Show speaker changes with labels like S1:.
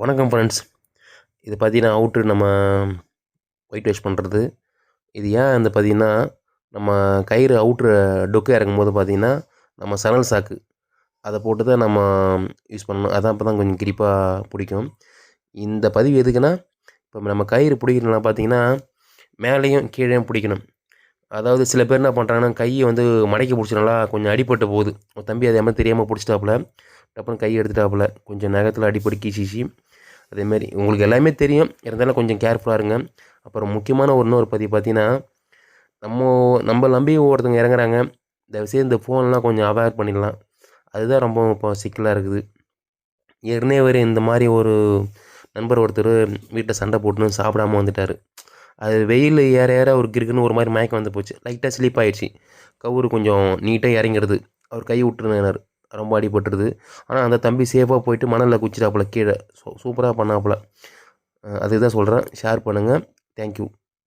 S1: வணக்கம் ஃப்ரெண்ட்ஸ். இது பார்த்தீங்கன்னா நம்ம ஒயிட் வாஷ் பண்ணுறது. இது ஏன் வந்து பார்த்தீங்கன்னா, நம்ம கயிறு டொக்கு இறக்கும்போது பார்த்தீங்கன்னா, நம்ம சணல் சாக்கு அதை போட்டு தான் நம்ம யூஸ் பண்ணணும். அதான் அப்போ தான் கொஞ்சம் கிரிப்பாக பிடிக்கும். இந்த பதிவு எதுக்குன்னா, இப்போ நம்ம கயிறு பிடிக்கிறதுனால பார்த்தீங்கன்னா, மேலேயும் கீழேயும் பிடிக்கணும். அதாவது சில பேர் என்ன பண்ணுறாங்கன்னா, கையை வந்து மடக்கி பிடிச்சனால கொஞ்சம் அடிபட்டு போகுது. உன் தம்பி அதே மாதிரி தெரியாமல் பிடிச்சிட்டாப்புல, டப்புன்னு கையை எடுத்துட்டாப்புல, கொஞ்சம் நகத்தில் அடிப்பட்டு கீசிச்சு. அதேமாரி உங்களுக்கு எல்லாமே தெரியும், இருந்தாலும் கொஞ்சம் கேர்ஃபுல்லாக இருங்க. அப்புறம் முக்கியமான இன்னொரு பதிவு பார்த்தீங்கன்னா, நம்ம நம்மள நம்பி ஒருத்தவங்க இறங்குறாங்க. தயவுசெய்து இந்த ஃபோன்லாம் கொஞ்சம் அவாய்ட் பண்ணிடலாம். அதுதான் ரொம்ப இப்போ சிக்கலாக இருக்குது. ஏற்கனவே இந்த மாதிரி ஒரு நண்பர் ஒருத்தர் வீட்டில் சண்டை போட்டுன்னு சாப்பிடாம வந்துட்டார். அது வெயில் ஏற ஏற ஒரு கிறுக்குன்னு ஒரு மாதிரி மயக்கம் வந்து போச்சு. லைட்டாக ஸ்லீப் ஆகிடுச்சு. கவுரு கொஞ்சம் நீட்டாக இறங்கிடுது. அவர் கை விட்டுருந்தார், ரொம்ப அடிபட்டுருது. ஆனால் அந்த தம்பி சேஃபாக போயிட்டு மணலில் குச்சிட்டாப்புல கீழே. சூப்பராக பண்ணாப்புல. அதுதான் சொல்கிறேன். ஷேர் பண்ணுங்கள். தேங்க்யூ.